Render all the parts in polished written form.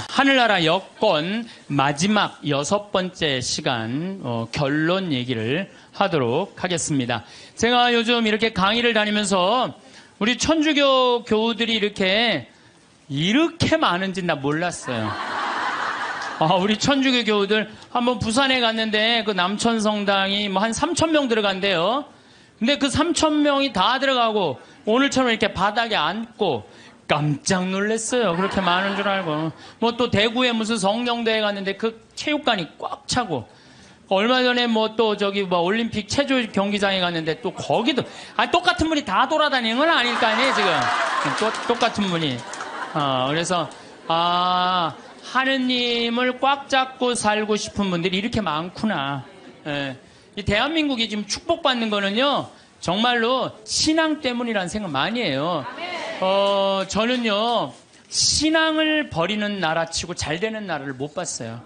하늘나라 여권 마지막 6번째 시간 결론 얘기를 하도록 하겠습니다. 제가 요즘 이렇게 강의를 다니면서 우리 천주교 교우들이 이렇게 많은지 나 몰랐어요. 우리 천주교 교우들 한번 부산에 갔는데 그 남천성당이 뭐 한 3,000명 들어간대요. 근데 그 3,000명이 다 들어가고 오늘처럼 이렇게 바닥에 앉고 깜짝 놀랐어요. 그렇게 많은 줄 알고. 뭐 또 대구에 무슨 성령대회 갔는데 그 체육관이 꽉 차고, 얼마 전에 뭐 또 저기 뭐 올림픽 체조 경기장에 갔는데 또 거기도 똑같은 분이 다 돌아다니는 건 아닐 거 아니에요 지금. 똑같은 분이. 그래서 하느님을 꽉 잡고 살고 싶은 분들이 이렇게 많구나. 이 대한민국이 지금 축복받는 거는요 정말로 신앙 때문이라는 생각 많이 해요. 저는요 신앙을 버리는 나라치고 잘 되는 나라를 못 봤어요.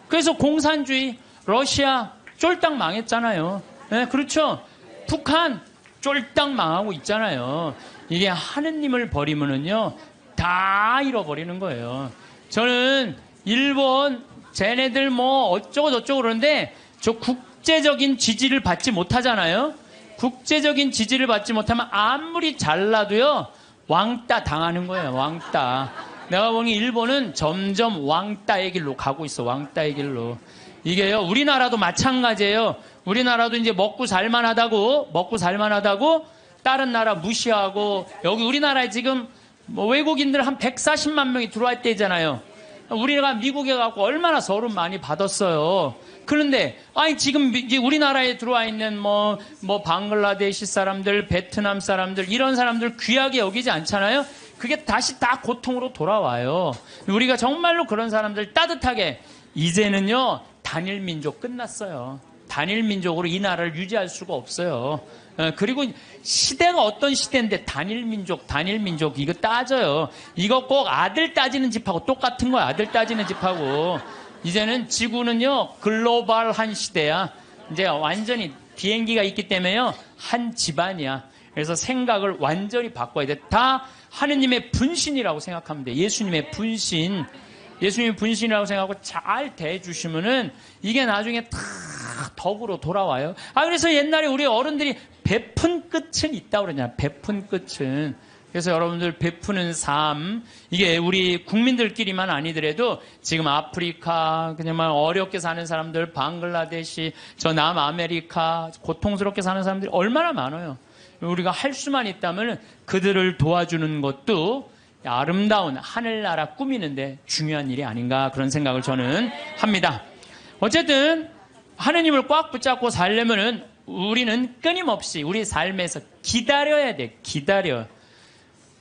그래서 공산주의 러시아 쫄딱 망했잖아요. 네, 그렇죠. 북한 쫄딱 망하고 있잖아요. 이게 하느님을 버리면은요 다 잃어버리는 거예요. 저는 일본 쟤네들 뭐 어쩌고 저쩌고 그러는데 저 국제적인 지지를 받지 못하잖아요. 국제적인 지지를 받지 못하면 아무리 잘나도요 왕따 당하는 거예요. 왕따. 내가 보니 일본은 점점 왕따의 길로 가고 있어. 왕따의 길로. 이게요 우리나라도 마찬가지예요. 우리나라도 이제 먹고 살만하다고 다른 나라 무시하고, 여기 우리나라에 지금 뭐 외국인들 한 140만 명이 들어와 있대잖아요. 우리가 미국에 가고 얼마나 서름 많이 받았어요. 그런데 지금 이제 우리나라에 들어와 있는 뭐 방글라데시 사람들, 베트남 사람들, 이런 사람들 귀하게 여기지 않잖아요. 그게 다시 다 고통으로 돌아와요. 우리가 정말로 그런 사람들 따뜻하게, 이제는요 단일 민족 끝났어요. 단일 민족으로 이 나라를 유지할 수가 없어요. 그리고 시대가 어떤 시대인데 단일 민족 이거 따져요. 이거 꼭 아들 따지는 집하고 똑같은 거야. 아들 따지는 집하고. 이제는 지구는요 글로벌한 시대야. 이제 완전히 비행기가 있기 때문에요 한 집안이야. 그래서 생각을 완전히 바꿔야 돼. 다 하느님의 분신이라고 생각하면 돼. 예수님의 분신이라고 생각하고 잘 대해주시면은 이게 나중에 다 덕으로 돌아와요. 그래서 옛날에 우리 어른들이 베푼 끝은 있다고 그러냐. 베푼 끝은. 그래서 여러분들 베푸는 삶, 이게 우리 국민들끼리만 아니더라도 지금 아프리카, 그냥 어렵게 사는 사람들, 방글라데시, 저 남아메리카, 고통스럽게 사는 사람들이 얼마나 많아요. 우리가 할 수만 있다면 그들을 도와주는 것도 아름다운 하늘나라 꾸미는데 중요한 일이 아닌가, 그런 생각을 저는 합니다. 어쨌든 하느님을 꽉 붙잡고 살려면은 우리는 끊임없이 우리 삶에서 기다려야 돼. 기다려.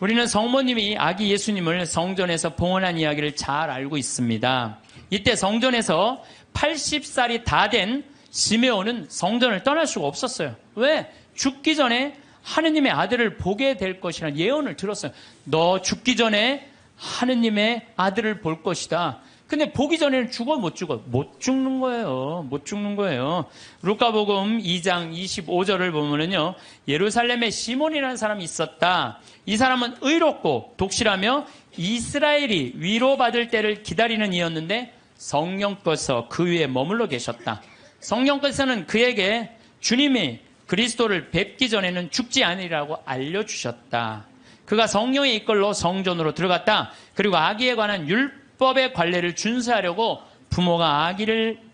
우리는 성모님이 아기 예수님을 성전에서 봉헌한 이야기를 잘 알고 있습니다. 이때 성전에서 80살이 다 된 시메온은 성전을 떠날 수가 없었어요. 왜? 죽기 전에 하느님의 아들을 보게 될 것이라는 예언을 들었어요. 너 죽기 전에 하느님의 아들을 볼 것이다. 근데 보기 전에는 죽어 못 죽어? 못 죽는 거예요. 못 죽는 거예요. 루카복음 2장 25절을 보면은요, 예루살렘에 시몬이라는 사람이 있었다. 이 사람은 의롭고 독실하며 이스라엘이 위로받을 때를 기다리는 이였는데 성령께서 그 위에 머물러 계셨다. 성령께서는 그에게 주님이 그리스도를 뵙기 전에는 죽지 않으리라고 알려주셨다. 그가 성령에 이끌러 성전으로 들어갔다. 그리고 아기에 관한 율법의 관례를 준수하려고 부모가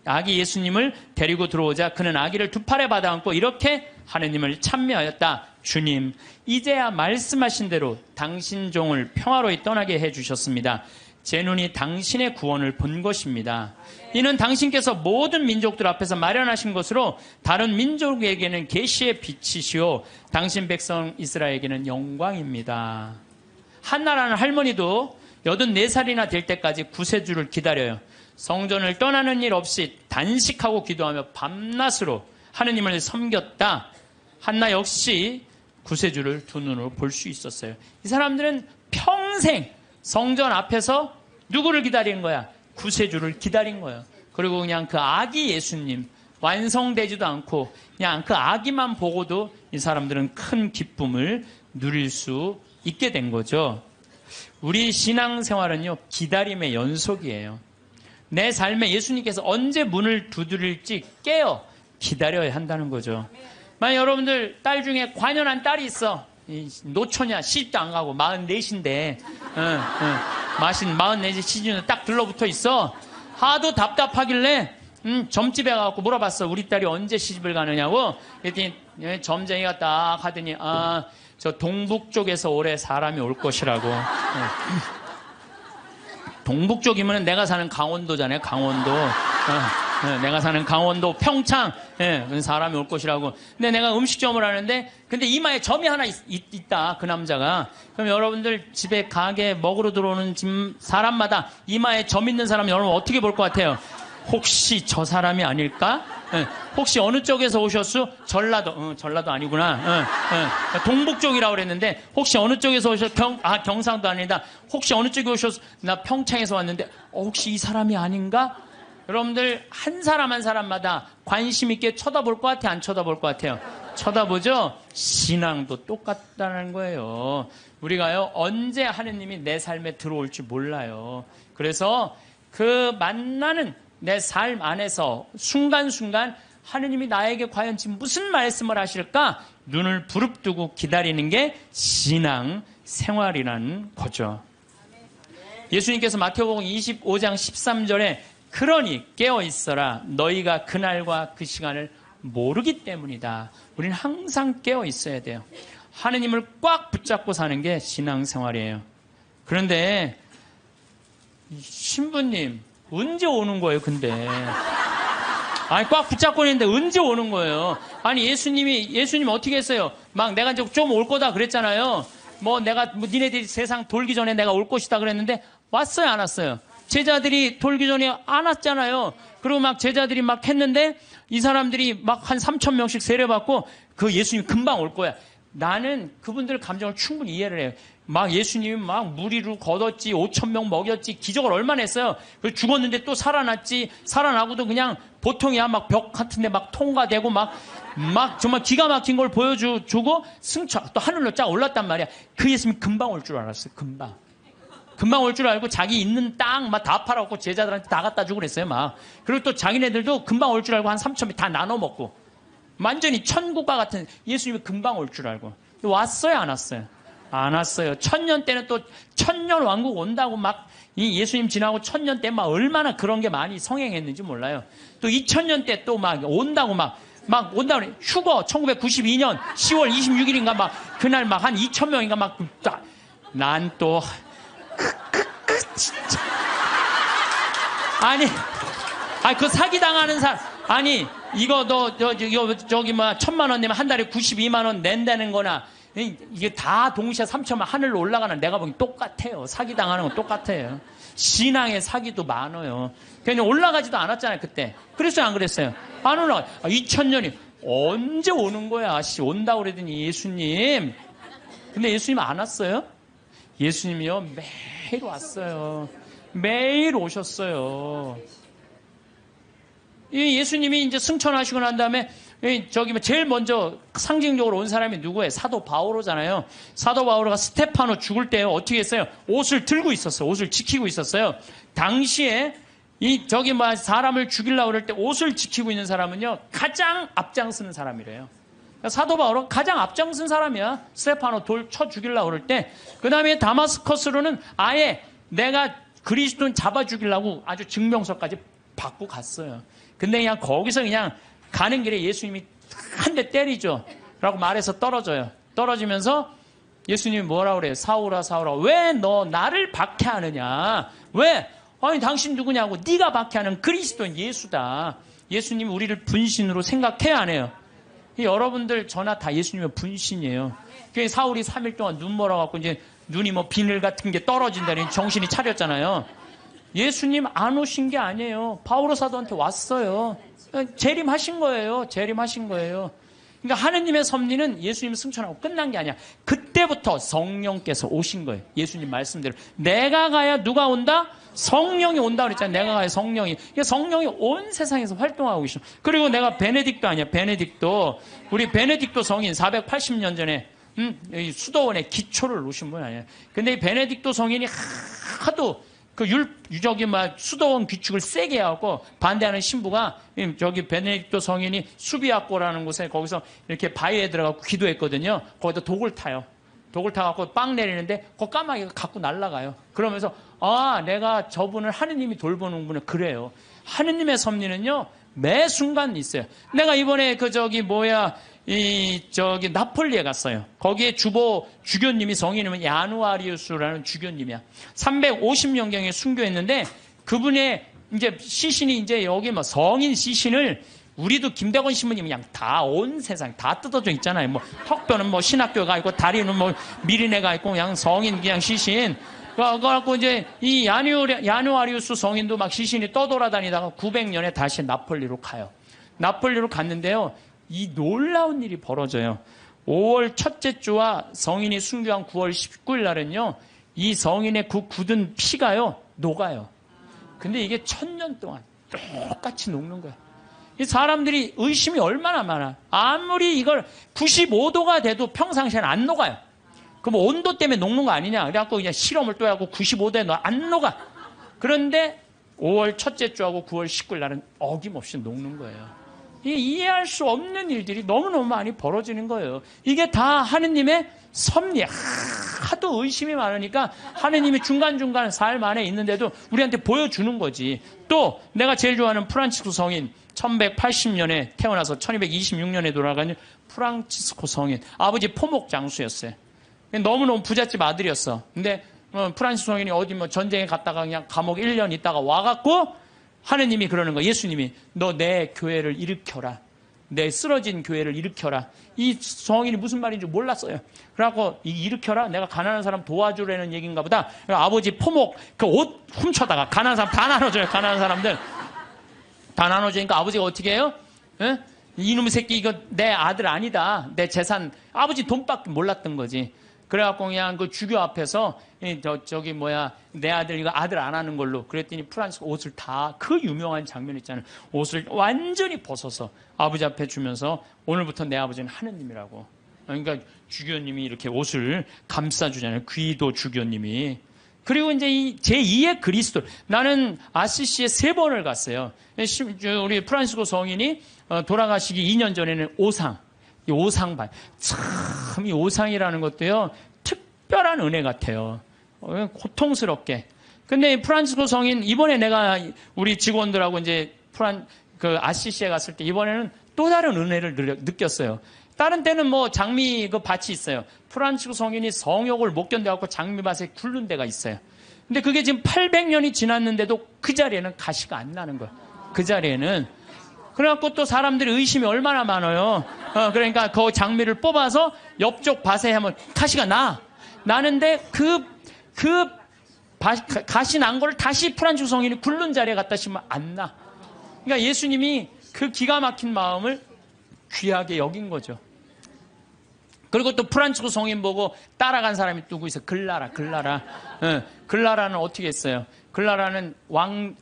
아기 예수님을 데리고 들어오자 그는 아기를 두 팔에 받아안고 이렇게 하느님을 찬미하였다. 주님, 이제야 말씀하신 대로 당신 종을 평화로이 떠나게 해주셨습니다. 제 눈이 당신의 구원을 본 것입니다. 이는 당신께서 모든 민족들 앞에서 마련하신 것으로 다른 민족에게는 계시의 빛이시오 당신 백성 이스라엘에게는 영광입니다. 한나라는 할머니도 84살이나 될 때까지 구세주를 기다려요. 성전을 떠나는 일 없이 단식하고 기도하며 밤낮으로 하느님을 섬겼다. 한나 역시 구세주를 두 눈으로 볼 수 있었어요. 이 사람들은 평생 성전 앞에서 누구를 기다린 거야? 구세주를 기다린 거예요. 그리고 그냥 그 아기 예수님, 완성되지도 않고 그냥 그 아기만 보고도 이 사람들은 큰 기쁨을 누릴 수 있게 된 거죠. 우리 신앙생활은요, 기다림의 연속이에요. 내 삶에 예수님께서 언제 문을 두드릴지 깨어 기다려야 한다는 거죠. 만약 여러분들 딸 중에 관연한 딸이 있어. 노처냐, 시집도 안 가고 44인데 44 시즌에 딱 들러붙어 있어. 하도 답답하길래 점집에 가갖고 물어봤어. 우리 딸이 언제 시집을 가느냐고. 그랬더니 점쟁이가 딱 하더니 저 동북 쪽에서 올해 사람이 올 것이라고. 동북 쪽이면 내가 사는 강원도잖아요. 강원도. 내가 사는 강원도 평창. 사람이 올 것이라고. 근데 내가 음식점을 하는데 근데 이마에 점이 하나 있다. 그 남자가. 그럼 여러분들 집에 가게 먹으러 들어오는 집 사람마다 이마에 점 있는 사람 여러분 어떻게 볼 것 같아요? 혹시 저 사람이 아닐까? 혹시 어느 쪽에서 오셨어? 전라도. 전라도 아니구나. 동북 쪽이라고 그랬는데 혹시 어느 쪽에서 오셨어? 경상도 아니다. 혹시 어느 쪽에 오셨어? 나 평창에서 왔는데 혹시 이 사람이 아닌가? 여러분들 한 사람 한 사람마다 관심 있게 쳐다볼 것 같아요? 안 쳐다볼 것 같아요? 쳐다보죠? 신앙도 똑같다는 거예요. 우리가요 언제 하느님이 내 삶에 들어올지 몰라요. 그래서 그 만나는 내 삶 안에서 순간순간 하느님이 나에게 과연 지금 무슨 말씀을 하실까? 눈을 부릅뜨고 기다리는 게 신앙 생활이라는 거죠. 예수님께서 마태복음 25장 13절에 그러니 깨어있어라. 너희가 그날과 그 시간을 모르기 때문이다. 우리는 항상 깨어있어야 돼요. 하느님을 꽉 붙잡고 사는 게 신앙 생활이에요. 그런데 신부님 언제 오는 거예요, 근데? 아니, 꽉 붙잡고 있는데 언제 오는 거예요? 아니, 예수님 어떻게 했어요? 막 내가 이제 좀 올 거다 그랬잖아요. 니네들이 세상 돌기 전에 내가 올 것이다 그랬는데, 왔어요, 안 왔어요? 제자들이 돌기 전에 안 왔잖아요. 그리고 막 제자들이 막 했는데, 이 사람들이 막 한 3,000명씩 세례받고, 그 예수님 금방 올 거야. 나는 그분들 감정을 충분히 이해를 해요. 막 예수님이 막 무리로 걷었지, 5,000명 먹였지, 기적을 얼마나 했어요. 그래서 죽었는데 또 살아났지, 살아나고도 그냥 보통이야. 막 벽 같은데 막 통과되고 막 정말 기가 막힌 걸 보여주고 승천, 또 하늘로 쫙 올랐단 말이야. 그 예수님이 금방 올 줄 알았어요. 금방 올 줄 알고 자기 있는 땅 막 다 팔아갖고 제자들한테 다 갖다 주고 그랬어요. 막. 그리고 또 자기네들도 금방 올 줄 알고 한 3,000명 다 나눠 먹고. 완전히 천국과 같은 예수님이 금방 올 줄 알고. 왔어요, 안 왔어요? 안 왔어요. 1000년 때는 또 1000년 왕국 온다고 막 이 예수님 지나고 1000년 때 막 얼마나 그런 게 많이 성행했는지 몰라요. 또 2000년 때 또 막 온다고 막 온다고 휴거 1992년 10월 26일인가 막 그날 막 한 2000명인가 막 난 또 진짜 아니 그 사기 당하는 사람 아니 이거 너 저기 뭐 1000만 원 내면 한 달에 92만 원 낸다는 거나 이게 다 동시에 3천만 하늘로 올라가는 내가 보기 똑같아요. 사기 당하는 건 똑같아요. 신앙의 사기도 많아요. 그냥 올라가지도 않았잖아요 그때. 그랬어요 안 그랬어요? 안 올라가. 2000년이 언제 오는 거야? 온다고 그러더니 예수님. 근데 예수님 안 왔어요? 예수님이요 매일 왔어요. 매일 오셨어요. 이 예수님이 이제 승천하시고 난 다음에 제일 먼저 상징적으로 온 사람이 누구예요? 사도 바오로잖아요. 사도 바오로가 스테파노 죽을 때 어떻게 했어요? 옷을 들고 있었어요. 옷을 지키고 있었어요. 당시에 사람을 죽이려고 그럴 때 옷을 지키고 있는 사람은요, 가장 앞장서는 사람이래요. 그러니까 사도 바오로 가장 앞장선 사람이야. 스테파노 돌 쳐 죽이려고 그럴 때. 그 다음에 다마스커스로는 아예 내가 그리스도인 잡아 죽이려고 아주 증명서까지 받고 갔어요. 근데 그냥 거기서 그냥 가는 길에 예수님이 한 대 때리죠. 라고 말해서 떨어져요. 떨어지면서 예수님이 뭐라고 그래요? 사울아 사울아 왜 너 나를 박해하느냐? 왜? 아니 당신 누구냐고. 네가 박해하는 그리스도인 예수다. 예수님이 우리를 분신으로 생각해야 안 해요? 여러분들 저나 다 예수님의 분신이에요. 사울이 3일 동안 눈 멀어갖고 이제 눈이 뭐 비늘 같은 게 떨어진다니 정신이 차렸잖아요. 예수님 안 오신 게 아니에요. 바오로 사도한테 왔어요. 재림하신 거예요. 재림하신 거예요. 그러니까 하느님의 섭리는 예수님 승천하고 끝난 게 아니야. 그때부터 성령께서 오신 거예요. 예수님 말씀대로. 내가 가야 누가 온다? 성령이 온다 그랬잖아요. 내가 가야 성령이. 그러니까 성령이 온 세상에서 활동하고 계셔. 그리고 내가 베네딕토 아니야. 베네딕토. 우리 베네딕토 성인 480년 전에 이 수도원의 기초를 놓으신 분 아니에요. 근데 이 베네딕토 성인이 하도 그 수도원 규칙을 세게 하고 반대하는 신부가 저기 베네딕토 성인이 수비학고라는 곳에 거기서 이렇게 바위에 들어가고 기도했거든요. 거기다 독을 타요. 독을 타갖고 빵 내리는데 그 까마귀가 갖고 날아가요. 그러면서 내가 저분을 하느님이 돌보는구나. 그래요. 하느님의 섭리는요 매 순간 있어요. 내가 이번에 나폴리에 갔어요. 거기에 주교님이 성인이면 야누아리우스라는 주교님이야. 350년경에 순교했는데 그분의 이제 시신이 이제 여기 뭐 성인 시신을 우리도 김대건 신부님 그냥 다 온 세상 다 뜯어져 있잖아요. 뭐 턱뼈는 뭐 신학교가 있고 다리는 뭐 미리네가 있고 그냥 성인 그냥 시신. 그래갖고 이제 이 야누아리우스 성인도 막 시신이 떠돌아다니다가 900년에 다시 나폴리로 가요. 나폴리로 갔는데요. 이 놀라운 일이 벌어져요. 5월 첫째 주와 성인이 순교한 9월 19일 날은요. 이 성인의 그 굳은 피가요. 녹아요. 근데 이게 1000년 동안 똑같이 녹는 거예요. 이 사람들이 의심이 얼마나 많아. 아무리 이걸 95도가 돼도 평상시에는 안 녹아요. 그럼 온도 때문에 녹는 거 아니냐. 그래갖고 그냥 실험을 또 하고 95도에 안 녹아. 그런데 5월 첫째 주하고 9월 19일 날은 어김없이 녹는 거예요. 이해할 수 없는 일들이 너무너무 많이 벌어지는 거예요. 이게 다 하느님의 섭리. 하도 의심이 많으니까 하느님이 중간중간 삶 안에 있는데도 우리한테 보여주는 거지. 또 내가 제일 좋아하는 프란치스코 성인 1180년에 태어나서 1226년에 돌아가는 프란치스코 성인. 아버지 포목 장수였어요. 너무너무 부잣집 아들이었어. 근데 프란치스코 성인이 어디 뭐 전쟁에 갔다가 그냥 감옥 1년 있다가 와갖고 하느님이 그러는 거야. 예수님이 너 내 교회를 일으켜라. 내 쓰러진 교회를 일으켜라. 이 성인이 무슨 말인지 몰랐어요. 그래갖고 일으켜라. 내가 가난한 사람 도와주라는 얘기인가 보다. 아버지 포목 그 옷 훔쳐다가 가난한 사람 다 나눠줘요. 가난한 사람들 다 나눠주니까 아버지가 어떻게 해요? 에? 이놈의 새끼 이거 내 아들 아니다. 내 재산. 아버지 돈밖에 몰랐던 거지. 그래갖고 그냥 그 주교 앞에서 내 아들 이거 아들 안 하는 걸로 그랬더니 프란치스코 옷을 다 그 유명한 장면 있잖아요. 옷을 완전히 벗어서 아버지 앞에 주면서 오늘부터 내 아버지는 하느님이라고. 그러니까 주교님이 이렇게 옷을 감싸주잖아요. 귀도 주교님이. 그리고 이제 이 제2의 그리스도. 나는 아시시에 3번을 갔어요. 우리 프란치스코 성인이 돌아가시기 2년 전에는 이 오상반. 참, 이 오상이라는 것도요, 특별한 은혜 같아요. 고통스럽게. 근데 프란치스코 성인, 이번에 내가 우리 직원들하고 이제 아시시에 갔을 때 이번에는 또 다른 은혜를 느꼈어요. 다른 때는 뭐 장미 그 밭이 있어요. 프란치스코 성인이 성욕을 못 견뎌갖고 장미밭에 굴른 데가 있어요. 근데 그게 지금 800년이 지났는데도 그 자리에는 가시가 안 나는 거예요. 그 자리에는. 그래갖고 또 사람들이 의심이 얼마나 많아요. 그러니까 그 장미를 뽑아서 옆쪽 밭에 하면 가시가 나는데 가시 난 거를 다시 프란치스코 성인이 굴른 자리에 갖다 심으면 안 나. 그러니까 예수님이 그 기가 막힌 마음을 귀하게 여긴 거죠. 그리고 또 프란치스코 성인 보고 따라간 사람이 누구 있어요? 글라라. 글라라는 어떻게 했어요? 글라라는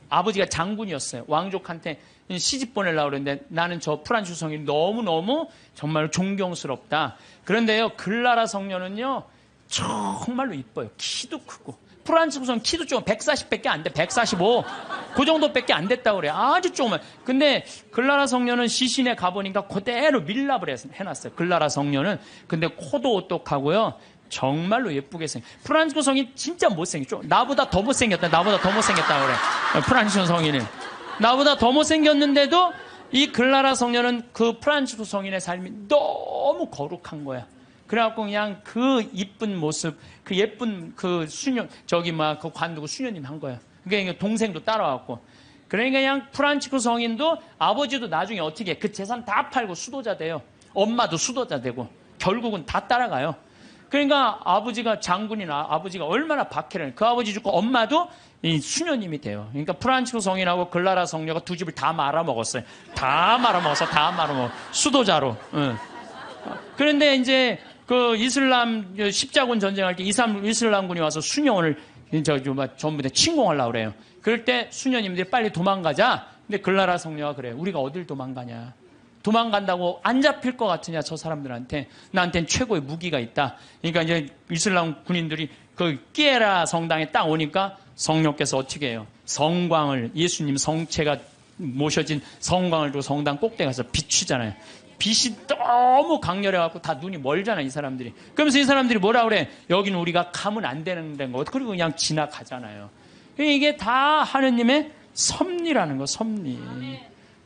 아버지가 장군이었어요. 왕족한테 시집 보내려고 그랬는데 나는 저 프란치스코 성인이 너무너무 정말 존경스럽다. 그런데요, 글라라 성녀는요, 정말로 이뻐요. 키도 크고. 프란치스코 성인 키도 좀 140밖에 안 돼. 145. 그 정도밖에 안 됐다고 그래. 아주 조그만. 근데 글라라 성녀는 시신에 가보니까 그대로 밀랍을 해놨어요. 글라라 성녀는. 근데 코도 오똑하고요. 정말로 예쁘게 프란치스코 성인 진짜 못생겼죠. 나보다 더 못생겼다 그래. 프란치스코 성인은. 나보다 더 못생겼는데도 이 글라라 성녀는 그 프란치스코 성인의 삶이 너무 거룩한 거야. 그래갖고 그냥 그 이쁜 모습, 그 예쁜 그 그 관두고 수녀님 한 거야. 그러니까 동생도 따라왔고. 그러니까 그냥 프란치스코 성인도 아버지도 나중에 어떻게 해? 그 재산 다 팔고 수도자 돼요. 엄마도 수도자 되고. 결국은 다 따라가요. 그러니까 아버지가 장군이나 아버지가 얼마나 박해를 그 아버지 죽고 엄마도 이 수녀님이 돼요. 그러니까 프란치스코 성인하고 글라라 성녀가 두 집을 다 말아먹었어요. 다 말아먹어. 수도자로. 응. 그런데 이제 그 이슬람 십자군 전쟁할 때 이슬람군이 와서 수녀원을 전부 다 침공하려고 그래요. 그럴 때 수녀님들이 빨리 도망가자. 근데 글라라 성녀가 그래요. 우리가 어딜 도망가냐. 도망간다고 안 잡힐 것 같으냐, 저 사람들한테. 나한테는 최고의 무기가 있다. 그러니까 이제 이슬람 군인들이 그 끼에라 성당에 딱 오니까 성령께서 어떻게 해요? 성광을, 예수님 성체가 모셔진 성광을 두고 성당 꼭대기 가서 비추잖아요. 빛이 너무 강렬해갖고 다 눈이 멀잖아요, 이 사람들이. 그러면서 이 사람들이 뭐라 그래? 여기는 우리가 가면 안 되는 데인 거. 그리고 그냥 지나가잖아요. 이게 다 하느님의 섭리라는 거, 섭리.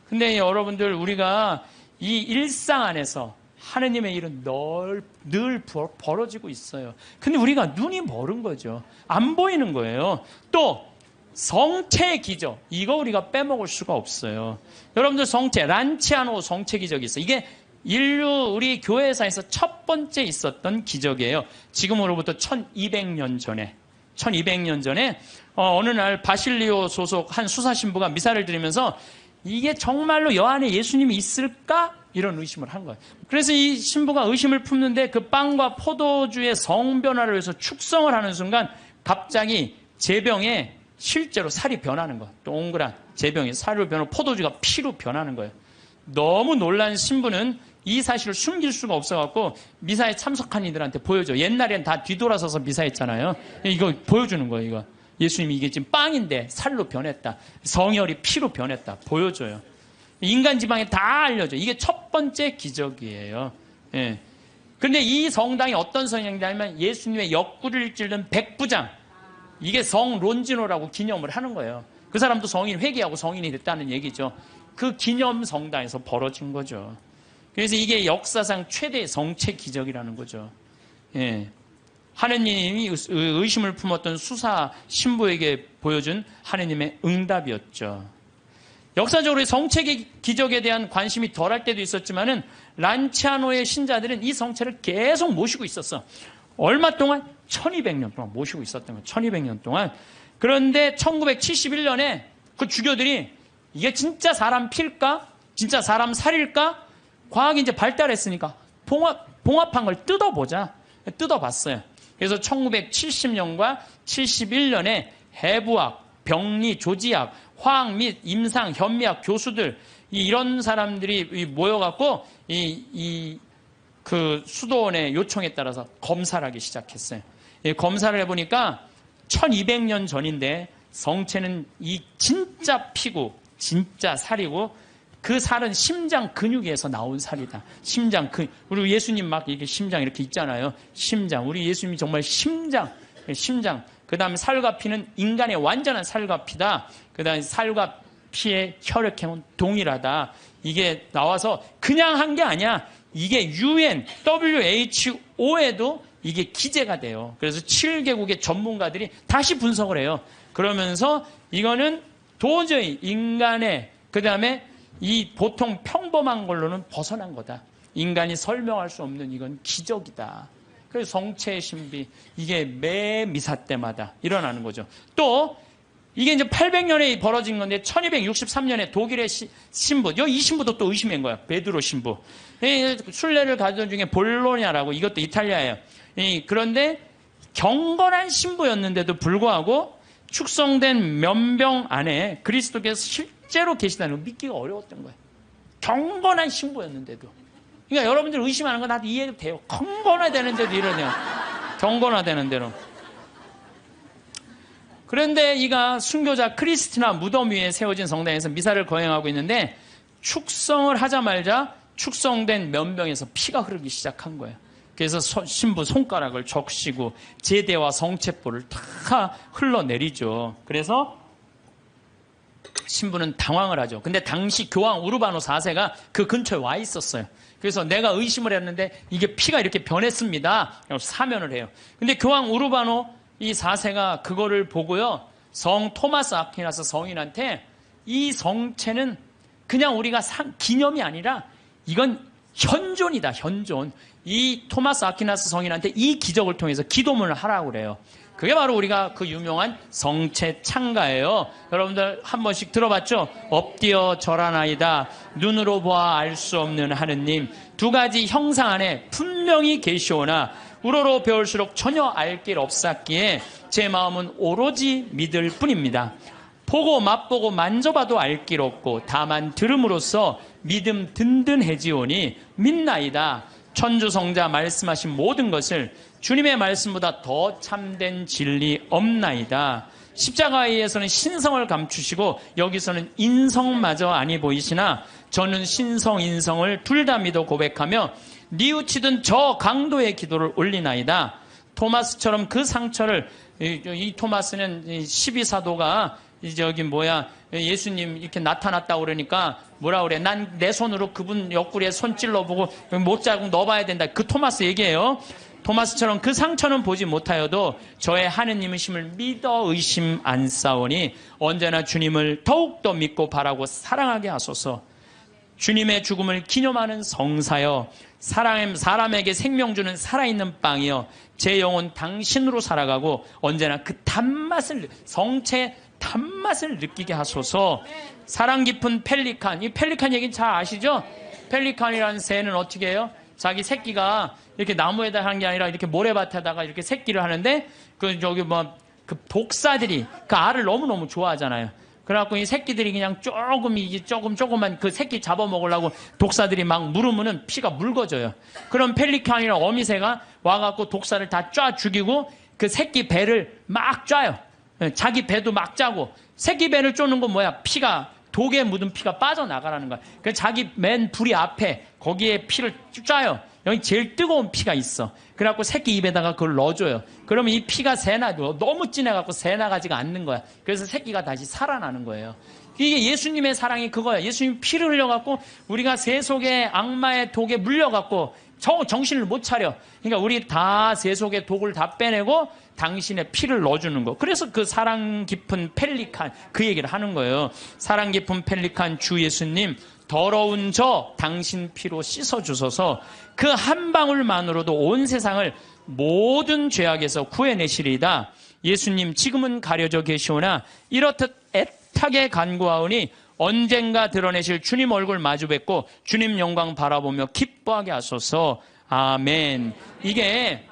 근데 여러분들, 우리가 이 일상 안에서 하느님의 일은 늘 벌어지고 있어요. 근데 우리가 눈이 멀은 거죠. 안 보이는 거예요. 또 성체 기적, 이거 우리가 빼먹을 수가 없어요. 여러분들, 성체, 란치아노 성체 기적이 있어요. 이게 인류 우리 교회사에서 첫 번째 있었던 기적이에요. 지금으로부터 1200년 전에 어느 날 바실리오 소속 한 수사신부가 미사를 드리면서 이게 정말로 여 안에 예수님이 있을까? 이런 의심을 한 거예요. 그래서 이 신부가 의심을 품는데 그 빵과 포도주의 성변화를 위해서 축성을 하는 순간 갑자기 제병에 실제로 살이 변하는 거예요. 동그란 제병이 살로 변하고 포도주가 피로 변하는 거예요. 너무 놀란 신부는 이 사실을 숨길 수가 없어갖고 미사에 참석한 이들한테 보여줘. 옛날엔 다 뒤돌아서서 미사했잖아요. 이거 보여주는 거예요. 이거 예수님이 이게 지금 빵인데 살로 변했다. 성혈이 피로 변했다. 보여줘요. 인간 지방에 다 알려줘. 이게 첫 번째 기적이에요. 예. 근데 이 성당이 어떤 성당이냐면 예수님의 옆구리를 찔른 백부장. 이게 성론지노라고 기념을 하는 거예요. 그 사람도 성인 회개하고 성인이 됐다는 얘기죠. 그 기념 성당에서 벌어진 거죠. 그래서 이게 역사상 최대의 성체 기적이라는 거죠. 예. 하느님이 의심을 품었던 수사 신부에게 보여준 하느님의 응답이었죠. 역사적으로 성체 기적에 대한 관심이 덜할 때도 있었지만은 란치아노의 신자들은 이 성체를 계속 모시고 있었어. 얼마 동안? 1200년 동안 모시고 있었던 거예요. 1200년 동안. 그런데 1971년에 그 주교들이 이게 진짜 사람 필까? 진짜 사람 살일까? 과학이 이제 발달했으니까 봉합한 걸 뜯어보자. 뜯어봤어요. 그래서 1970년과 71년에 해부학, 병리, 조지학, 화학 및 임상, 현미학 교수들 이런 사람들이 모여갖고 그 수도원의 요청에 따라서 검사를 하기 시작했어요. 검사를 해보니까 1200년 전인데 성체는 이 진짜 피고 진짜 살이고 그 살은 심장 근육에서 나온 살이다. 심장 근육. 우리 예수님 막 이렇게 심장 이렇게 있잖아요. 심장. 우리 예수님이 정말 심장. 그 다음에 살과 피는 인간의 완전한 살과 피다. 그 다음에 살과 피의 혈액형은 동일하다. 이게 나와서 그냥 한 게 아니야. 이게 UN, WHO에도 이게 기재가 돼요. 그래서 7개국의 전문가들이 다시 분석을 해요. 그러면서 이거는 도저히 인간의 그 다음에 이 보통 평범한 걸로는 벗어난 거다. 인간이 설명할 수 없는 이건 기적이다. 그래서 성체의 신비, 이게 매 미사 때마다 일어나는 거죠. 또 이게 이제 800년에 벌어진 건데 1263년에 독일의 신부, 이 신부도 또 의심한 거야. 베드로 신부. 순례를 가던 중에 볼로냐라고, 이것도 이탈리아예요. 그런데 경건한 신부였는데도 불구하고 축성된 면병 안에 그리스도께서 실제로 계시다는 걸 믿기가 어려웠던 거예요. 경건한 신부였는데도. 그러니까 여러분들 의심하는 거 나도 이해도 돼요. 경건화되는데도 이러냐. 경건화되는 대로. 그런데 이가 순교자 크리스티나 무덤 위에 세워진 성당에서 미사를 거행하고 있는데 축성을 하자마자 축성된 면병에서 피가 흐르기 시작한 거예요. 그래서 신부 손가락을 적시고 제대와 성체포를 다 흘러내리죠. 그래서 신부는 당황을 하죠. 근데 당시 교황 우르바노 4세가 그 근처에 와 있었어요. 그래서 내가 의심을 했는데 이게 피가 이렇게 변했습니다. 사면을 해요. 근데 교황 우르바노 이 4세가 그거를 보고요. 성 토마스 아퀴나스 성인한테 이 성체는 그냥 우리가 기념이 아니라 이건 현존이다. 현존. 이 토마스 아퀴나스 성인한테 이 기적을 통해서 기도문을 하라고 그래요. 그게 바로 우리가 그 유명한 성체 창가예요. 여러분들 한 번씩 들어봤죠? 엎드려 절하나이다. 눈으로 보아 알 수 없는 하느님. 두 가지 형상 안에 분명히 계시오나 우러러 배울수록 전혀 알 길 없었기에 제 마음은 오로지 믿을 뿐입니다. 보고 맛보고 만져봐도 알 길 없고 다만 들음으로써 믿음 든든해지오니 믿나이다. 천주성자 말씀하신 모든 것을 주님의 말씀보다 더 참된 진리 없나이다. 십자가에서는 신성을 감추시고 여기서는 인성마저 아니 보이시나 저는 신성 인성을 둘 다 믿어 고백하며 뉘우치던 저 강도의 기도를 올리나이다. 토마스처럼 그 상처를 이 토마스는 12사도가 이제 여기 예수님 이렇게 나타났다 그러니까 뭐라 그래? 난 내 손으로 그분 옆구리에 손 찔러보고 못자국 넣어봐야 된다. 그 토마스 얘기예요. 토마스처럼 그 상처는 보지 못하여도 저의 하느님이심을 믿어 의심 안 싸우니 언제나 주님을 더욱더 믿고 바라고 사랑하게 하소서. 주님의 죽음을 기념하는 성사여, 사람에게 생명 주는 살아있는 빵이여, 제 영혼 당신으로 살아가고 언제나 그 단맛을, 성체의 단맛을 느끼게 하소서. 사랑 깊은 펠리칸, 이 펠리칸 얘기는 잘 아시죠? 펠리칸이라는 새는 어떻게 해요? 자기 새끼가 이렇게 나무에다 하는 게 아니라 이렇게 모래밭에다가 이렇게 새끼를 하는데 그 독사들이 그 알을 너무너무 좋아하잖아요. 그래갖고 이 새끼들이 그냥 조금만 그 새끼 잡아먹으려고 독사들이 막 물으면은 피가 묽어져요. 그럼 펠리칸이랑 어미새가 와갖고 독사를 다 쫙 죽이고 그 새끼 배를 막 쪄요. 자기 배도 막 짜고, 새끼 배를 쪼는 건 뭐야? 피가, 독에 묻은 피가 빠져나가라는 거야. 그래서 자기 맨 부리 앞에 거기에 피를 짜요. 여기 제일 뜨거운 피가 있어. 그래갖고 새끼 입에다가 그걸 넣어줘요. 그러면 이 피가 새나도 너무 진해갖고 새나가지가 않는 거야. 그래서 새끼가 다시 살아나는 거예요. 이게 예수님의 사랑이 그거야. 예수님 피를 흘려갖고 우리가 새 속의 악마의 독에 물려갖고 정신을 못 차려. 그러니까 우리 다 새 속의 독을 다 빼내고 당신의 피를 넣어주는 거. 그래서 그 사랑 깊은 펠리칸 그 얘기를 하는 거예요. 사랑 깊은 펠리칸 주 예수님, 더러운 저 당신 피로 씻어주소서. 그 한 방울만으로도 온 세상을 모든 죄악에서 구해내시리이다. 예수님 지금은 가려져 계시오나 이렇듯 애타게 간구하오니 언젠가 드러내실 주님 얼굴 마주 뵙고 주님 영광 바라보며 기뻐하게 하소서. 아멘. 이게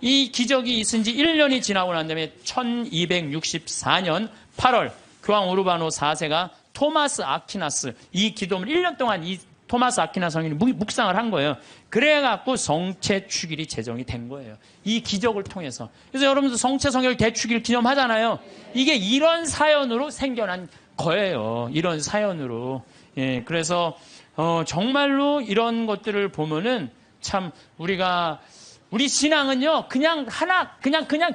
이 기적이 있은 지 1년이 지나고 난 다음에 1264년 8월 교황 우르바노 4세가 토마스 아퀴나스, 이 기도문을 1년 동안 이 토마스 아퀴나스 성인이 묵상을 한 거예요. 그래갖고 성체 축일이 제정이 된 거예요. 이 기적을 통해서. 그래서 여러분들 성체 성결 대축일 기념하잖아요. 이게 이런 사연으로 생겨난 거예요. 이런 사연으로. 예, 그래서 정말로 이런 것들을 보면은 참 우리 신앙은요, 그냥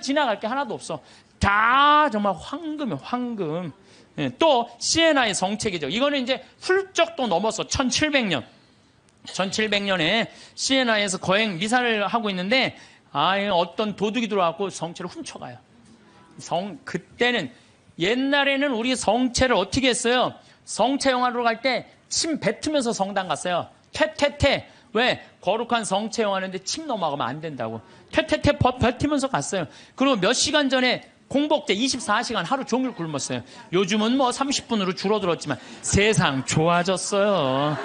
지나갈 게 하나도 없어. 다 정말 황금이에요, 황금. 예, 또 시에나의 성체기적, 이거는 이제 훌쩍 또 넘었어. 1700년에 시에나에서 거행 미사를 하고 있는데 어떤 도둑이 들어와서 성체를 훔쳐가요. 그때는 옛날에는 우리 성체를 어떻게 했어요? 성체 영화로 갈 때 침 뱉으면서 성당 갔어요. 퇴퇴퇴. 왜? 거룩한 성체 영화인데 침 넘어가면 안 된다고. 퇴퇴퇴 뱉으면서 갔어요. 그리고 몇 시간 전에 공복제 24시간 하루 종일 굶었어요. 요즘은 30분으로 줄어들었지만 세상 좋아졌어요.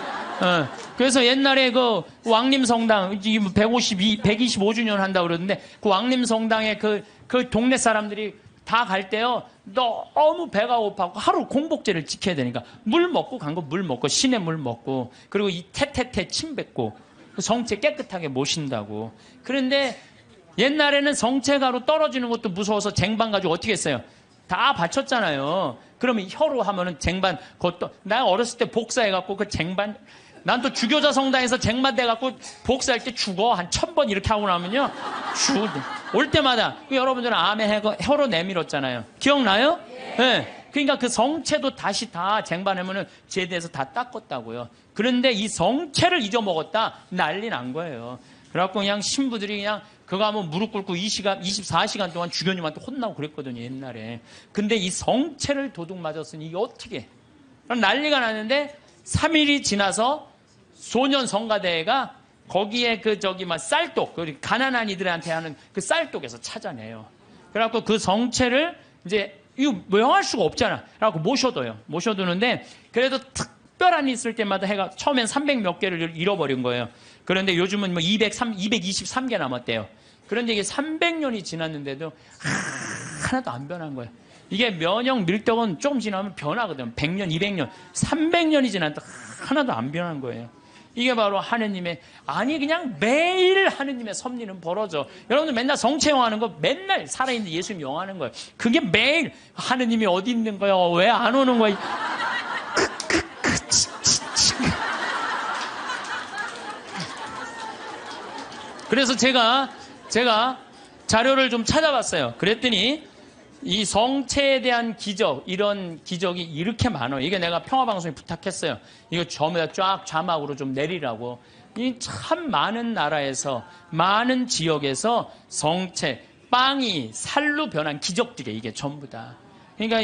그래서 옛날에 그 왕림성당 125주년 한다고 그러는데 그 왕림성당에 그 동네 사람들이 다 갈 때요, 너무 배가 고파고 하루 공복제를 지켜야 되니까 물 먹고 간 거 물 먹고 시내 물 먹고 그리고 이 태태태 침 뱉고 성체 깨끗하게 모신다고. 그런데 옛날에는 성체가로 떨어지는 것도 무서워서 쟁반 가지고 어떻게 했어요? 다 바쳤잖아요. 그러면 혀로 하면은 쟁반, 그것도, 나 어렸을 때 복사해갖고 그 쟁반, 난 또 주교자 성당에서 쟁반 돼갖고 복사할 때 죽어. 한 1000번 이렇게 하고 나면요. 올 때마다, 여러분들은 아멘 혀로 내밀었잖아요. 기억나요? 네. 그러니까 그 성체도 다시 다 쟁반하면은 제대해서 다 닦았다고요. 그런데 이 성체를 잊어먹었다? 난리 난 거예요. 그래갖고 그냥 신부들이 그냥 그거 하면 무릎 꿇고 24시간 동안 주교님한테 혼나고 그랬거든요, 옛날에. 근데 이 성체를 도둑 맞았으니 이게 어떻게. 난리가 났는데 3일이 지나서 소년 성가대회가 거기에 쌀독, 가난한 이들한테 하는 그 쌀독에서 찾아내요. 그래갖고 그 성체를 이제, 이거 명할 수가 없잖아. 그래갖고 모셔두는데, 그래도 특별한 일 있을 때마다 해가 처음엔 300 몇 개를 잃어버린 거예요. 그런데 요즘은 223개 남았대요. 그런데 이게 300년이 지났는데도 하나도 안 변한 거예요. 이게 면역 밀떡은 좀 지나면 변하거든. 100년, 200년, 300년이 지나도 하나도 안 변한 거예요. 이게 바로 하느님의, 아니 그냥 매일 하느님의 섭리는 벌어져. 여러분들 맨날 성체 영화하는 거 맨날 살아있는 예수님 영화하는 거예요. 그게 매일 하느님이 어디 있는 거야? 왜 안 오는 거야? 그래서 제가 자료를 좀 찾아봤어요. 그랬더니 이 성체에 대한 기적, 이런 기적이 이렇게 많아요. 이게 내가 평화방송에 부탁했어요. 이거 전부 쫙 자막으로 좀 내리라고. 이 참 많은 나라에서, 많은 지역에서 성체, 빵이 살로 변한 기적들이에요. 이게 전부 다. 그러니까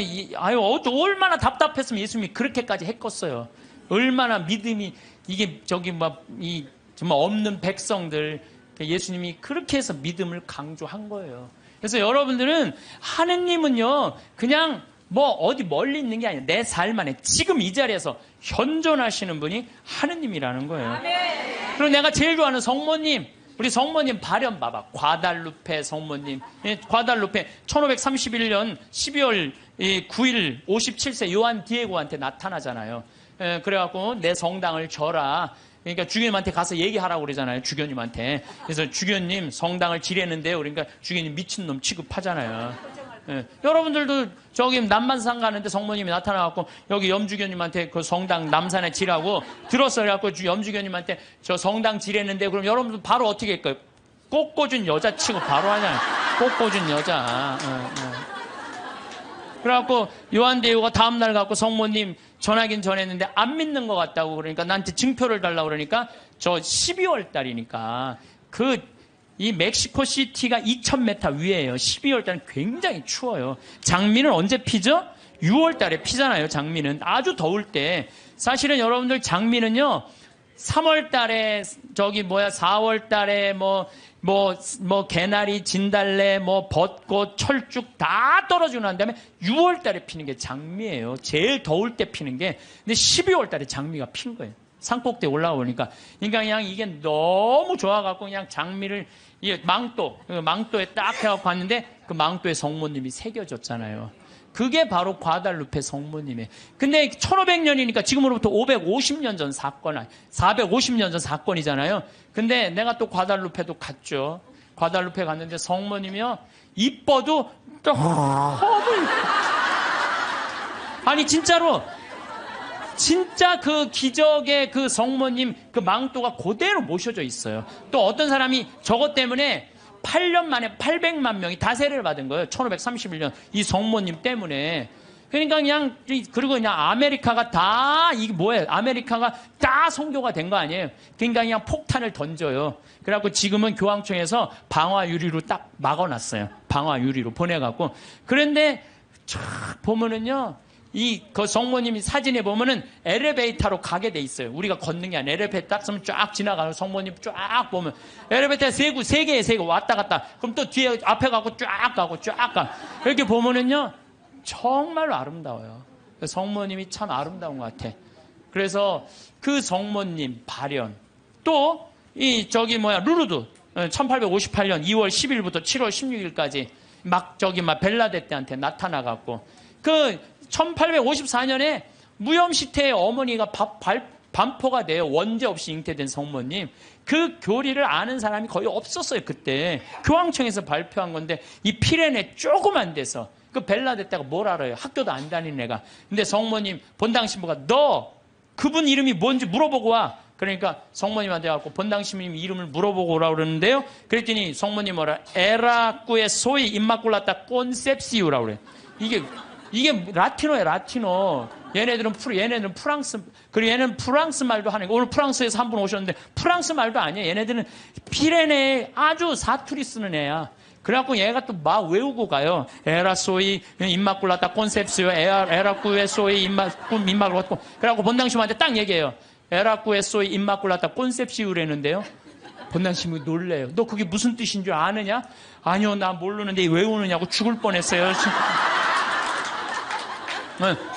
얼마나 답답했으면 예수님이 그렇게까지 했겠어요. 얼마나 믿음이, 이게 정말 없는 백성들, 예수님이 그렇게 해서 믿음을 강조한 거예요. 그래서 여러분들은 하느님은요, 그냥 뭐 어디 멀리 있는 게 아니에요. 내 삶 안에 지금 이 자리에서 현존하시는 분이 하느님이라는 거예요. 그리고 내가 제일 좋아하는 성모님, 우리 성모님 발현 봐봐. 과달루페 성모님. 과달루페 1531년 12월 9일 57세 요한 디에고한테 나타나잖아요. 그래갖고 내 성당을 져라. 그러니까 주교님한테 가서 얘기하라고 그러잖아요. 주교님한테. 그래서 주교님 성당을 지뢰는데요. 그러니까 주교님 미친놈 취급하잖아요. 여러분들도 저기 남만산 가는데 성모님이 나타나갖고 여기 염주교님한테 그 성당 남산에 지라고 들었어요. 그래갖고 염주교님한테 저 성당 지뢰는데 그럼 여러분들 바로 어떻게 할까요? 꽃꽂은 여자 치고 바로 하잖아요. 꽃꽂은 여자. 그래갖고 요한대유가 다음날 갖고 성모님 전하긴 전했는데 안 믿는 것 같다고 그러니까 나한테 증표를 달라고 그러니까 저 12월 달이니까 이 멕시코 시티가 2000m 위에요. 12월 달은 굉장히 추워요. 장미는 언제 피죠? 6월 달에 피잖아요. 장미는 아주 더울 때. 사실은 여러분들 장미는요 3월 달에 4월 달에 개나리, 진달래, 벚꽃, 철쭉 다 떨어지고 난 다음에 6월 달에 피는 게 장미예요. 제일 더울 때 피는 게. 근데 12월 달에 장미가 핀 거예요. 산꼭대에 올라가 보니까. 그러니까 그냥 이게 너무 좋아갖고 그냥 장미를, 망토에 딱 해갖고 갔는데 그 망토에 성모님이 새겨졌잖아요. 그게 바로 과달루페 성모님의. 근데 1500년이니까 지금으로부터 550년 전 사건, 450년 전 사건이잖아요. 근데 내가 또 과달루페도 갔죠. 과달루페 갔는데 성모님이요. 이뻐도 너무 아니 진짜로 진짜 그 기적의 그 성모님 그 망토가 그대로 모셔져 있어요. 또 어떤 사람이 저것 때문에 8년 만에 800만 명이 다 세례를 받은 거예요. 1531년 이 성모님 때문에. 그러니까 그리고 그냥 아메리카가 다 이게 뭐예요? 아메리카가 다 선교가 된 거 아니에요. 그러니까 그냥 폭탄을 던져요. 그래갖고 지금은 교황청에서 방화 유리로 딱 막아놨어요. 방화 유리로 보내갖고. 그런데 쫙 보면은요. 그 성모님이 사진에 보면은 엘리베이터로 가게 돼 있어요. 우리가 걷는 게 아니라 엘리베이터 딱 쓰면 쫙 지나가요. 성모님 쫙 보면. 엘리베이터 세 개에 세 개 왔다 갔다. 그럼 또 뒤에 앞에 가고 쫙 가고 쫙 가. 이렇게 보면은요. 정말로 아름다워요. 성모님이 참 아름다운 것 같아. 그래서 그 성모님 발현. 또 루르드 1858년 2월 10일부터 7월 16일까지 막 벨라데떼한테 나타나갖고 1854년에 무염시태의 어머니가 반포가 돼요. 원죄 없이 잉태된 성모님. 그 교리를 아는 사람이 거의 없었어요. 그때 교황청에서 발표한 건데 이 피레네 조그만 데서 그 벨라데떼가 뭘 알아요. 학교도 안 다니는 애가. 근데 성모님 본당 신부가 너 그분 이름이 뭔지 물어보고 와. 그러니까 성모님한테 와서 본당 신부님 이름을 물어보고 오라고 그러는데요. 그랬더니 성모님 뭐라 에라꾸의 소이 임마꿀라타 콘셉시우라고 그래. 이게 라틴어예요. 라틴어. 얘네들은 프랑스, 그리고 얘는 프랑스 말도 하는 거. 오늘 프랑스에서 한 분 오셨는데 프랑스 말도 아니에요. 얘네들은 피레네 아주 사투리 쓰는 애야. 그래갖고 얘가 또 막 외우고 가요. 에라소이 임마꿀라타 콘셉시오 에라꾸에소이 임마꿀라타. 그래갖고 본당신부한테 딱 얘기해요. 에라꾸에소이 임마꿀라타 콘셉시오라는데요. 본당신부 놀래요. 너 그게 무슨 뜻인 줄 아느냐? 아니요, 나 모르는데 외우느냐고 죽을 뻔했어요.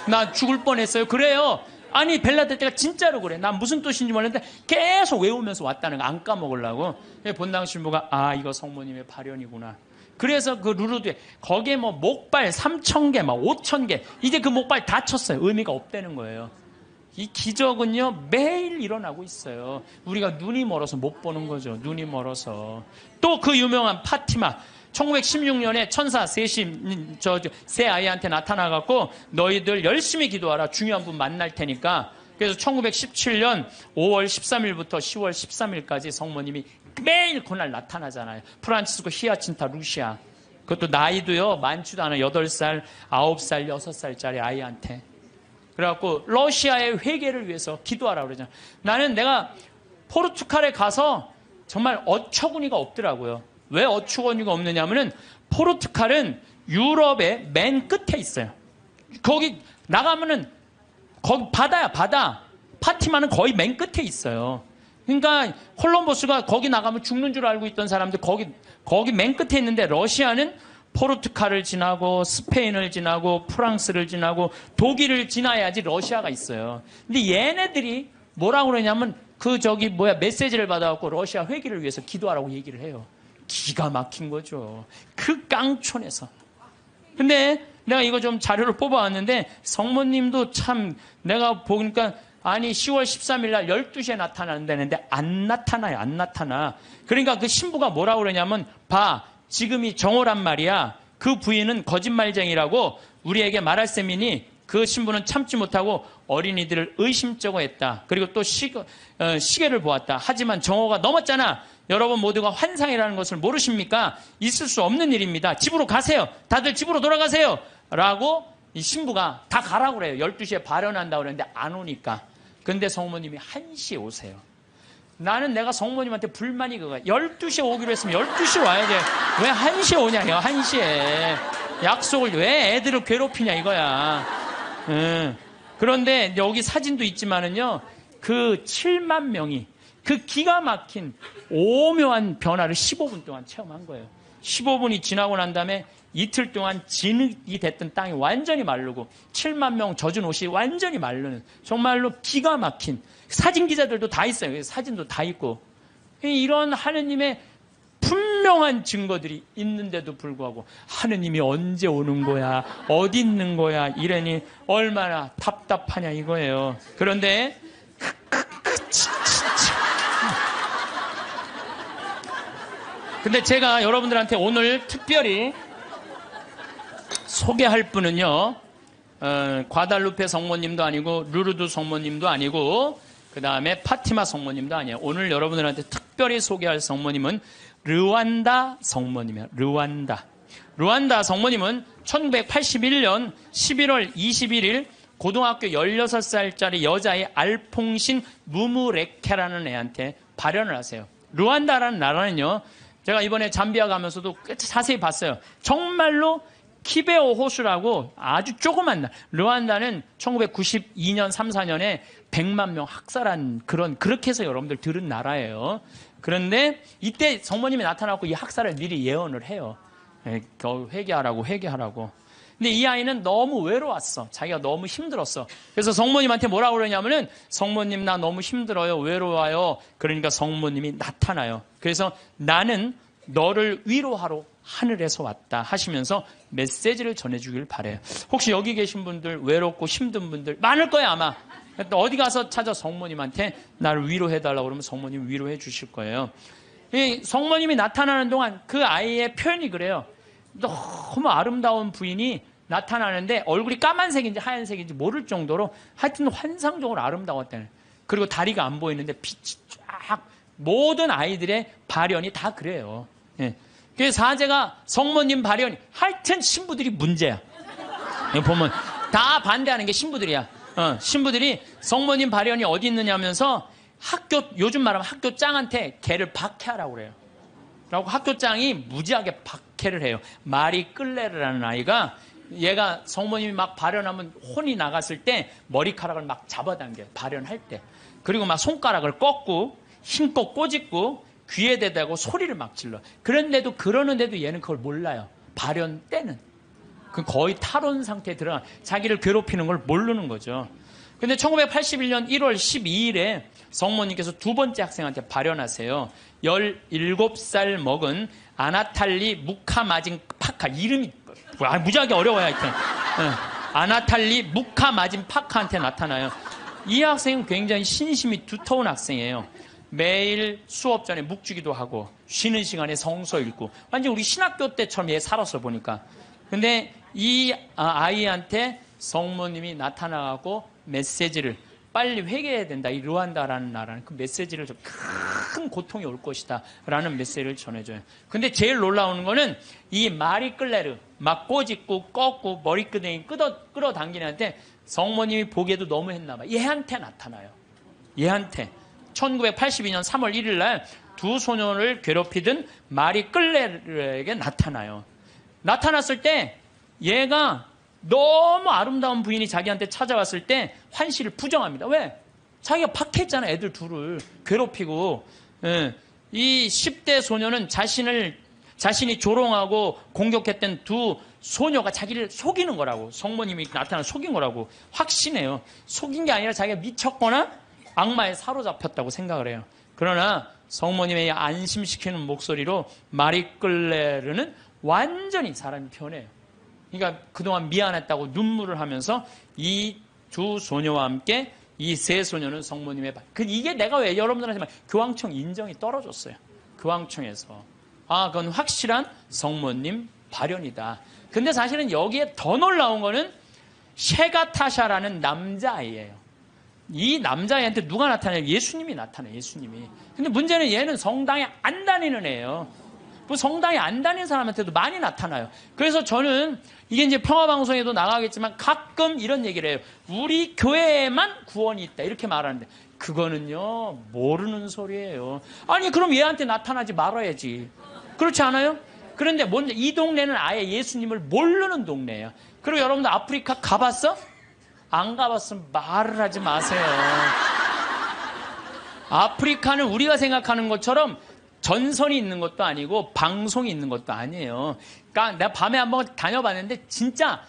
나 죽을 뻔했어요. 그래요. 아니 벨라데떼가 진짜로 그래. 난 무슨 뜻인지 모르는데 계속 외우면서 왔다는 거 안 까먹으려고. 본당 신부가 이거 성모님의 발현이구나. 그래서 그 루르드에 거기에 뭐 목발 3,000개, 막 5,000개 이제 그 목발 다 쳤어요. 의미가 없다는 거예요. 이 기적은요 매일 일어나고 있어요. 우리가 눈이 멀어서 못 보는 거죠. 눈이 멀어서. 또 그 유명한 파티마 1916년에 천사 셋이 세 아이한테 나타나갖고 너희들 열심히 기도하라. 중요한 분 만날 테니까. 그래서 1917년 5월 13일부터 10월 13일까지 성모님이 매일 그날 나타나잖아요. 프란치스코 히아친타 루시아. 그것도 나이도요 많지도 않아. 8살, 9살, 6살짜리 아이한테. 그래갖고 러시아의 회개를 위해서 기도하라고 그러잖아요. 나는 내가 포르투갈에 가서 정말 어처구니가 없더라고요. 왜 어처구니가 없느냐면은 포르투갈은 유럽의 맨 끝에 있어요. 거기 나가면은 거기 바다야, 바다. 파티마는 거의 맨 끝에 있어요. 그러니까 콜럼버스가 거기 나가면 죽는 줄 알고 있던 사람들 거기 맨 끝에 있는데 러시아는 포르투갈을 지나고 스페인을 지나고 프랑스를 지나고 독일을 지나야지 러시아가 있어요. 근데 얘네들이 뭐라고 그러냐면 메시지를 받아갖고 러시아 회기를 위해서 기도하라고 얘기를 해요. 기가 막힌 거죠. 그 깡촌에서. 근데 내가 이거 좀 자료를 뽑아왔는데 성모님도 참 내가 보니까 아니 10월 13일 날 12시에 나타난다는데 안 나타나요. 안 나타나. 그러니까 그 신부가 뭐라고 그러냐면 봐. 지금이 정오란 말이야. 그 부인은 거짓말쟁이라고 우리에게 말할 셈이니 그 신부는 참지 못하고 어린이들을 의심쩍어 했다. 그리고 또 시계를 보았다. 하지만 정오가 넘었잖아. 여러분 모두가 환상이라는 것을 모르십니까? 있을 수 없는 일입니다. 집으로 가세요. 다들 집으로 돌아가세요. 라고 이 신부가 다 가라고 그래요. 12시에 발언한다고 그랬는데 안 오니까. 근데 성모님이 1시에 오세요. 나는 내가 성모님한테 불만이 그거야. 12시에 오기로 했으면 12시에 와야지. 왜 1시에 오냐, 1시에. 약속을 왜 애들을 괴롭히냐, 이거야. 그런데 여기 사진도 있지만은요, 그 7만 명이 그 기가 막힌 오묘한 변화를 15분 동안 체험한 거예요. 15분이 지나고 난 다음에 이틀 동안 진흙이 됐던 땅이 완전히 마르고 7만 명 젖은 옷이 완전히 마르는 정말로 기가 막힌 사진 기자들도 다 있어요. 사진도 다 있고 이런 하느님의 분명한 증거들이 있는데도 불구하고 하느님이 언제 오는 거야? 어디 있는 거야? 이러니 얼마나 답답하냐 이거예요. 그런데 근데 제가 여러분들한테 오늘 특별히 소개할 분은요, 과달루페 성모님도 아니고 루르드 성모님도 아니고 그 다음에 파티마 성모님도 아니에요. 오늘 여러분들한테 특별히 소개할 성모님은 르완다 성모님이에요. 르완다 성모님은 1981년 11월 21일 고등학교 16살짜리 여자의 알퐁신 무무레케라는 애한테 발현을 하세요. 르완다라는 나라는요, 제가 이번에 잠비아 가면서도 자세히 봤어요. 정말로 키베오 호수라고 아주 조그만 나라. 르완다는 1992년 3, 4년에 100만 명 학살한 그렇게 해서 여러분들 들은 나라예요. 그런데 이때 성모님이 나타나고 이 학살을 미리 예언을 해요. 회개하라고. 근데 이 아이는 너무 외로웠어. 자기가 너무 힘들었어. 그래서 성모님한테 뭐라고 그러냐면은 성모님 나 너무 힘들어요. 외로워요. 그러니까 성모님이 나타나요. 그래서 나는 너를 위로하러 하늘에서 왔다 하시면서 메시지를 전해주길 바래요. 혹시 여기 계신 분들 외롭고 힘든 분들 많을 거예요 아마. 또 어디 가서 찾아 성모님한테 나를 위로해달라고 그러면 성모님 위로해 주실 거예요. 이 성모님이 나타나는 동안 그 아이의 표현이 그래요. 너무 아름다운 부인이 나타나는데 얼굴이 까만색인지 하얀색인지 모를 정도로 하여튼 환상적으로 아름다웠다는. 그리고 다리가 안 보이는데 빛이 쫙 모든 아이들의 발현이 다 그래요. 예. 그래서 사제가 성모님 발현이 하여튼 신부들이 문제야. 보면 다 반대하는 게 신부들이야. 신부들이 성모님 발현이 어디 있느냐면서 요즘 말하면 학교 짱한테 걔를 박해하라고 그래요. 라고 학교 짱이 무지하게 박해를 해요. 마리 끌레르라는 아이가 얘가 성모님이 막 발현하면 혼이 나갔을 때 머리카락을 막 잡아당겨요. 발현할 때. 그리고 막 손가락을 꺾고 힘껏 꼬집고 귀에 대고 소리를 막 질러. 그러는데도 얘는 그걸 몰라요. 발현 때는. 그 거의 탈원 상태에 들어가 자기를 괴롭히는 걸 모르는 거죠. 근데 1981년 1월 12일에 성모님께서 두 번째 학생한테 발현하세요. 17살 먹은 아나탈리 무카마진 파카. 이름이 무지하게 어려워요. 하여튼. 아나탈리 무카마진 파카한테 나타나요. 이 학생은 굉장히 신심이 두터운 학생이에요. 매일 수업 전에 묵주기도 하고 쉬는 시간에 성서 읽고 완전 우리 신학교 때처럼 얘 살았어 보니까. 근데 이 아이한테 성모님이 나타나고 메시지를 빨리 회개해야 된다. 이 르완다라는 나라는 그 메시지를 좀 큰 고통이 올 것이다 라는 메시지를 전해줘요. 근데 제일 놀라운 거는 이 마리 끌레르 막 꼬집고 꺾고 머리끄댕이 끌어당기는 한테 성모님이 보기에도 너무 했나 봐. 얘한테 나타나요. 얘한테 1982년 3월 1일 날 두 소년을 괴롭히던 마리 끌레르에게 나타나요. 나타났을 때 얘가 너무 아름다운 부인이 자기한테 찾아왔을 때 환시를 부정합니다. 왜? 자기가 박해했잖아. 애들 둘을 괴롭히고. 이 10대 소녀는 자신이 조롱하고 공격했던 두 소녀가 자기를 속이는 거라고. 성모님이 나타나 속인 거라고 확신해요. 속인 게 아니라 자기가 미쳤거나 악마에 사로잡혔다고 생각을 해요. 그러나 성모님의 안심시키는 목소리로 마리 끌레르는 완전히 사람이 변해요. 그러니까 그동안 미안했다고 눈물을 하면서 이 두 소녀와 함께 이 세 소녀는 성모님의 이게 내가 왜 여러분들한테 교황청 인정이 떨어졌어요. 교황청에서. 그건 확실한 성모님 발현이다. 근데 사실은 여기에 더 놀라운 거는 셰가타샤라는 남자아이예요. 이 남자애한테 누가 나타나요? 예수님이 나타나요. 예수님이. 근데 문제는 얘는 성당에 안 다니는 애예요. 뭐 성당에 안 다니는 사람한테도 많이 나타나요. 그래서 저는 이게 이제 평화방송에도 나가겠지만 가끔 이런 얘기를 해요. 우리 교회에만 구원이 있다. 이렇게 말하는데 그거는요 모르는 소리예요. 아니 그럼 얘한테 나타나지 말아야지. 그렇지 않아요? 그런데 이 동네는 아예 예수님을 모르는 동네예요. 그리고 여러분들 아프리카 가봤어? 안 가봤으면 말을 하지 마세요. 아프리카는 우리가 생각하는 것처럼 전선이 있는 것도 아니고 방송이 있는 것도 아니에요. 그러니까 내가 밤에 한번 다녀봤는데 진짜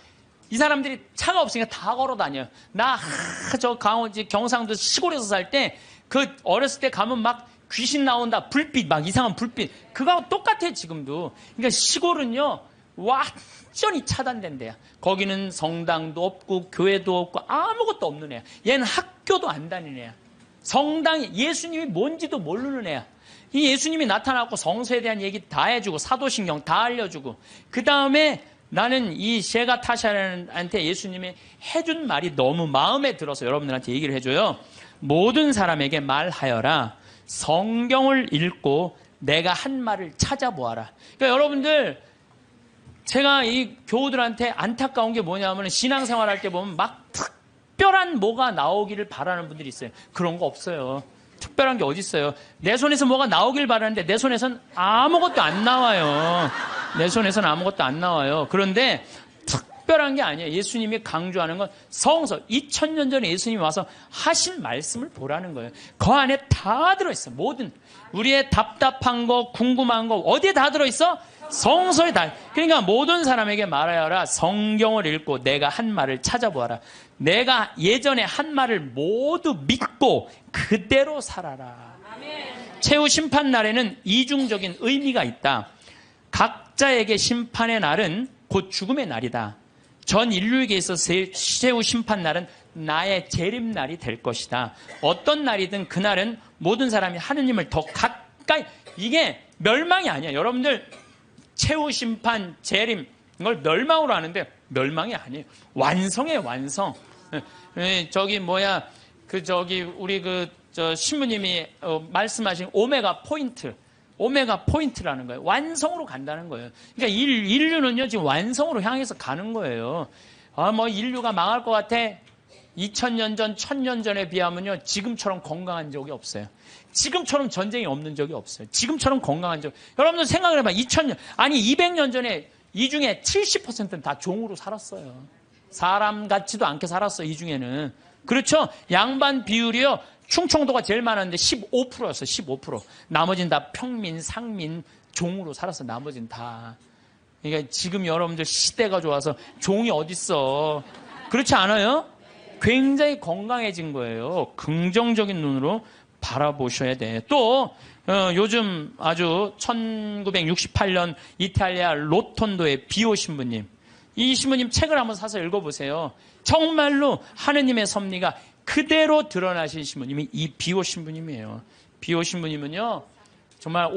이 사람들이 차가 없으니까 다 걸어 다녀요. 저 경상도 시골에서 살 때 그 어렸을 때 가면 막 귀신 나온다. 불빛 막 이상한 불빛. 그거하고 똑같아요 지금도. 그러니까 시골은요 완전히 차단된 데야. 거기는 성당도 없고 교회도 없고 아무것도 없는 애야. 얘는 학교도 안 다니는 애야. 성당이 예수님이 뭔지도 모르는 애야. 이 예수님이 나타나고 성서에 대한 얘기 다 해주고 사도신경 다 알려주고 그 다음에 나는 이 셰가타샤한테 예수님이 해준 말이 너무 마음에 들어서 여러분들한테 얘기를 해줘요. 모든 사람에게 말하여라. 성경을 읽고 내가 한 말을 찾아보아라. 그러니까 여러분들 제가 이 교우들한테 안타까운 게 뭐냐면 신앙생활 할 때 보면 막 특별한 뭐가 나오기를 바라는 분들이 있어요. 그런 거 없어요. 특별한 게 어디 있어요. 내 손에서 뭐가 나오길 바라는데 내 손에선 아무것도 안 나와요. 내 손에선 아무것도 안 나와요. 그런데 특별한 게 아니에요. 예수님이 강조하는 건 성서. 2000년 전에 예수님이 와서 하신 말씀을 보라는 거예요. 그 안에 다 들어있어. 모든 우리의 답답한 거 궁금한 거 어디에 다 들어있어? 성서에 다. 그러니까 모든 사람에게 말하여라. 성경을 읽고 내가 한 말을 찾아보아라. 내가 예전에 한 말을 모두 믿고 그대로 살아라. 최후 심판 날에는 이중적인 의미가 있다. 각자에게 심판의 날은 곧 죽음의 날이다. 전 인류에게 있어서 최후 심판 날은 나의 재림 날이 될 것이다. 어떤 날이든 그날은 모든 사람이 하느님을 더 가까이. 이게 멸망이 아니야. 여러분들 최후 심판, 재림 이걸 멸망으로 하는데 멸망이 아니에요. 완성이에요. 완성. 우리 신부님이 말씀하신 오메가 포인트라는 거예요. 완성으로 간다는 거예요. 그러니까 인류는요 지금 완성으로 향해서 가는 거예요. 인류가 망할 것 같아. 2000년 전, 1000년 전에 비하면요 지금처럼 건강한 적이 없어요. 지금처럼 전쟁이 없는 적이 없어요. 지금처럼 건강한 적. 여러분들 생각을 해봐. 200년 전에 이 중에 70%는 다 종으로 살았어요. 사람 같지도 않게 살았어요. 이 중에는. 그렇죠? 양반 비율이요. 충청도가 제일 많았는데 15%였어요. 15%. 나머지는 다 평민, 상민, 종으로 살았어. 나머지는 다. 그러니까 지금 여러분들 시대가 좋아서 종이 어딨어. 그렇지 않아요? 굉장히 건강해진 거예요. 긍정적인 눈으로 바라보셔야 돼. 또 요즘 아주 1968년 이탈리아 로톤도의 비오 신부님, 이 신부님 책을 한번 사서 읽어보세요. 정말로 하느님의 섭리가 그대로 드러나신 신부님이 이 비오 신부님이에요. 비오 신부님은요, 정말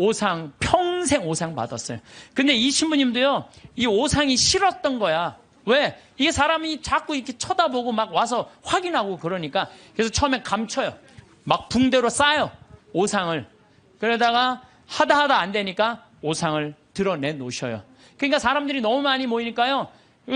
평생 오상 받았어요. 근데 이 신부님도요, 이 오상이 싫었던 거야. 왜? 이게 사람이 자꾸 이렇게 쳐다보고 막 와서 확인하고 그러니까. 그래서 처음에 감춰요. 막 붕대로 싸요. 오상을. 그러다가 하다 안 되니까 오상을 드러내 놓으셔요. 그러니까 사람들이 너무 많이 모이니까요,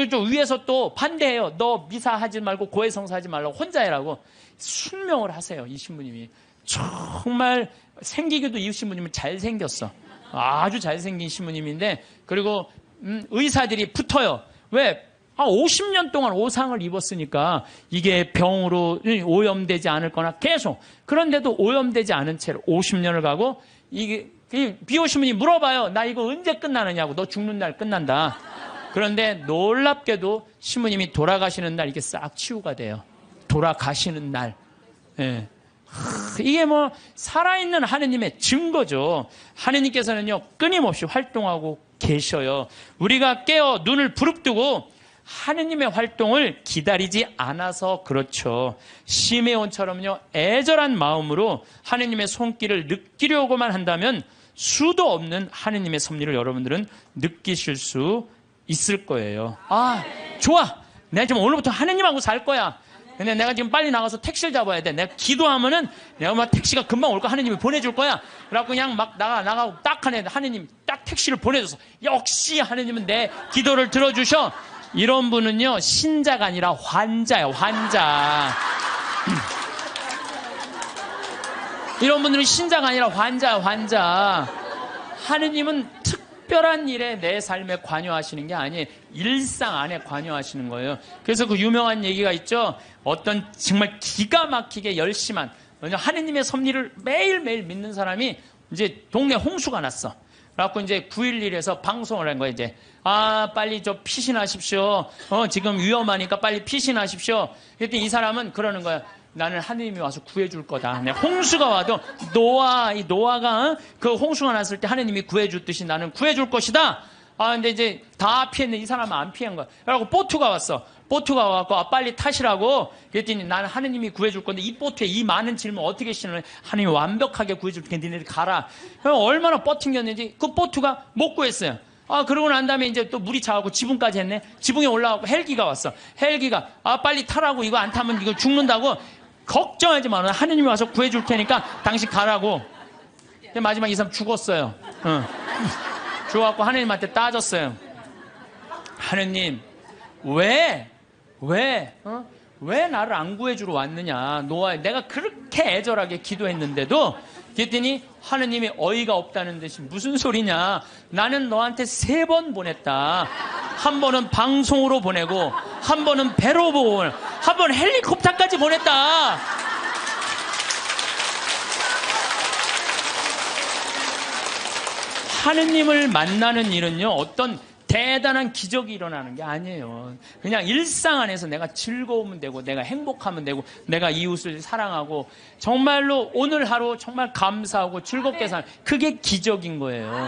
좀 위에서 또 반대해요. 너 미사하지 말고 고해성사하지 말라고 혼자 해라고 순명을 하세요. 이 신부님이. 정말 생기기도 이 신부님은 잘생겼어. 아주 잘생긴 신부님인데, 그리고 의사들이 붙어요. 왜? 50년 동안 오상을 입었으니까 이게 병으로 오염되지 않을 거나 계속. 그런데도 오염되지 않은 채로 50년을 가고, 이 비오 신부님이 물어봐요. 나 이거 언제 끝나느냐고. 너 죽는 날 끝난다. 그런데 놀랍게도 신부님이 돌아가시는 날 이게 싹 치유가 돼요. 돌아가시는 날. 예. 이게 뭐 살아있는 하느님의 증거죠. 하느님께서는요, 끊임없이 활동하고 계셔요. 우리가 깨어 눈을 부릅뜨고 하느님의 활동을 기다리지 않아서 그렇죠. 시메온처럼요, 애절한 마음으로 하느님의 손길을 느끼려고만 한다면 수도 없는 하느님의 섭리를 여러분들은 느끼실 수 있을 거예요. 아, 좋아. 내가 지금 오늘부터 하느님하고 살 거야. 근데 내가 지금 빨리 나가서 택시를 잡아야 돼. 내가 기도하면은 내가 막 택시가 금방 올 거야. 하느님이 보내줄 거야. 그래갖고 그냥 막 나가고 딱 하느님 딱 택시를 보내줘서 역시 하느님은 내 기도를 들어주셔. 이런 분은요, 신자가 아니라 환자예요. 환자. 이런 분들은 신자가 아니라 환자야. 환자. 하느님은 특별한 일에 내 삶에 관여하시는 게 아니에요. 일상 안에 관여하시는 거예요. 그래서 그 유명한 얘기가 있죠. 어떤 정말 기가 막히게 열심한 하느님의 섭리를 매일매일 믿는 사람이 이제 동네 홍수가 났어. 그래갖고 이제 911에서 방송을 한 거예요. 이제 빨리 피신하십시오. 지금 위험하니까 빨리 피신하십시오. 그랬더니 이 사람은 그러는 거야. 나는 하느님이 와서 구해줄 거다. 홍수가 와도 노아가 그 홍수가 났을 때 하느님이 구해줬듯이 나는 구해줄 것이다. 근데 이제 다 피했는데 이 사람은 안 피한 거야. 그래갖고 보트가 왔어. 보트가 와갖고 빨리 타시라고. 그랬더니 나는 하느님이 구해줄 건데 이 보트에 이 많은 질문 어떻게 신을 하느님이 완벽하게 구해줄 테니까 니네들 가라. 얼마나 버팅겼는지 그 보트가 못 구했어요. 그러고 난 다음에 이제 또 물이 차갖고 지붕까지 했네. 지붕에 올라가고 헬기가 왔어. 헬기가 빨리 타라고. 이거 안 타면 이거 죽는다고. 걱정하지 마. 하느님이 와서 구해줄 테니까 당신 가라고. 마지막에 이 사람 죽었어요. 죽어갖고 하느님한테 따졌어요. 하느님, 왜 나를 안 구해주러 왔느냐. 내가 그렇게 애절하게 기도했는데도. 그랬더니 하느님이 어이가 없다는 듯이 무슨 소리냐. 나는 너한테 3번 보냈다. 한 번은 방송으로 보내고, 한 번은 배로 보고, 한 번 헬리콥터까지 보냈다. 하느님을 만나는 일은요, 어떤 대단한 기적이 일어나는 게 아니에요. 그냥 일상 안에서 내가 즐거우면 되고, 내가 행복하면 되고, 내가 이웃을 사랑하고, 정말로 오늘 하루 정말 감사하고 즐겁게 사는, 그게 기적인 거예요.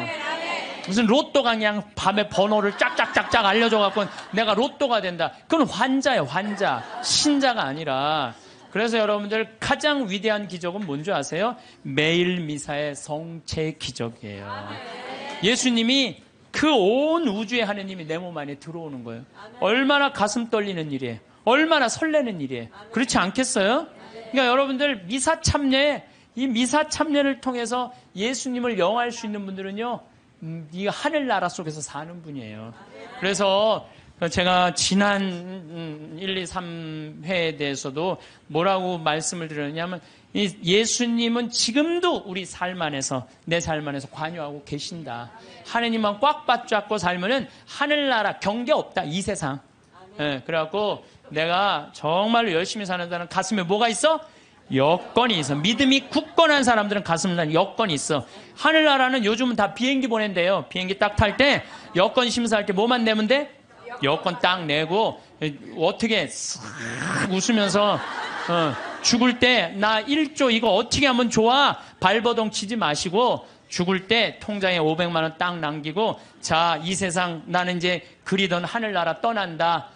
무슨 로또가 그냥 밤에 번호를 짝짝짝짝 알려줘갖고 내가 로또가 된다. 그건 환자예요. 환자. 신자가 아니라. 그래서 여러분들 가장 위대한 기적은 뭔지 아세요? 매일 미사의 성체 기적이에요. 예수님이 그 온 우주의 하느님이 내 몸 안에 들어오는 거예요. 얼마나 가슴 떨리는 일이에요. 얼마나 설레는 일이에요. 그렇지 않겠어요? 그러니까 여러분들 미사 참여에, 이 미사 참여를 통해서 예수님을 영화할 수 있는 분들은요, 이 하늘나라 속에서 사는 분이에요. 그래서 제가 지난 1, 2, 3회에 대해서도 뭐라고 말씀을 드렸냐면, 이 예수님은 지금도 우리 삶 안에서, 내 삶 안에서 관여하고 계신다. 하느님만 꽉 붙잡고 살면은 하늘나라 경계 없다. 이 세상. 그래갖고 내가 정말로 열심히 사는 사람 가슴에 뭐가 있어? 여건이 있어. 믿음이 굳건한 사람들은 가슴에 여건이 있어. 하늘나라는 요즘은 다 비행기 보낸대요. 비행기 딱 탈 때 여건 심사할 때 뭐만 내면 돼? 여건 딱 내고, 어떻게 싹 웃으면서 죽을 때 나 1조 이거 어떻게 하면 좋아? 발버둥 치지 마시고 죽을 때 통장에 500만 원 딱 남기고 자, 이 세상 나는 이제 그리던 하늘나라 떠난다.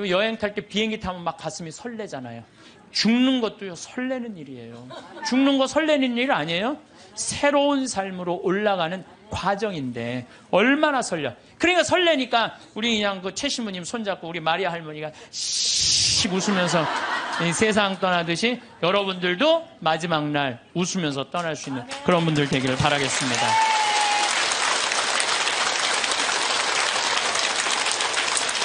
여행 탈 때 비행기 타면 막 가슴이 설레잖아요. 죽는 것도요, 설레는 일이에요. 죽는 거 설레는 일 아니에요? 새로운 삶으로 올라가는 과정인데 얼마나 설레. 그러니까 설레니까 우리 그냥 그 최 신부님 손잡고 우리 마리아 할머니가 씩 웃으면서 이 세상 떠나듯이 여러분들도 마지막 날 웃으면서 떠날 수 있는 그런 분들 되기를 바라겠습니다.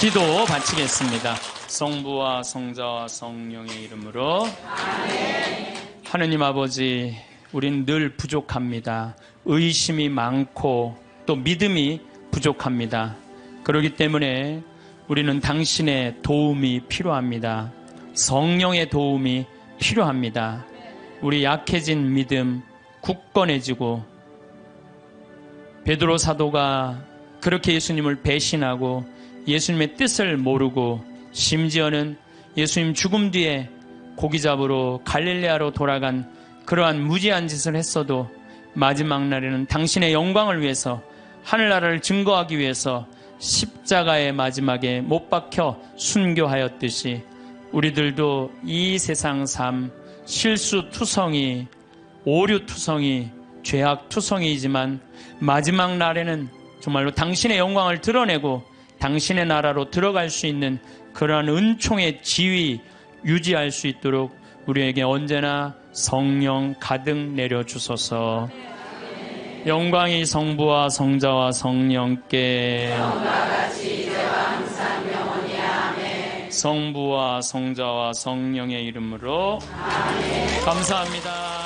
기도 바치겠습니다. 성부와 성자와 성령의 이름으로 아멘. 하느님 아버지, 우린 늘 부족합니다. 의심이 많고 또 믿음이 부족합니다. 그렇기 때문에 우리는 당신의 도움이 필요합니다. 성령의 도움이 필요합니다. 우리 약해진 믿음 굳건해지고 베드로 사도가 그렇게 예수님을 배신하고 예수님의 뜻을 모르고 심지어는 예수님 죽음 뒤에 고기 잡으러 갈릴레아로 돌아간 그러한 무지한 짓을 했어도 마지막 날에는 당신의 영광을 위해서 하늘나라를 증거하기 위해서 십자가의 마지막에 못 박혀 순교하였듯이 우리들도 이 세상 삶 실수투성이 오류투성이 죄악투성이지만 마지막 날에는 정말로 당신의 영광을 드러내고 당신의 나라로 들어갈 수 있는 그러한 은총의 지위 유지할 수 있도록 우리에게 언제나 성령 가득 내려주소서. 영광이 성부와 성자와 성령께 성부와 성자와 성령의 이름으로 아멘. 감사합니다.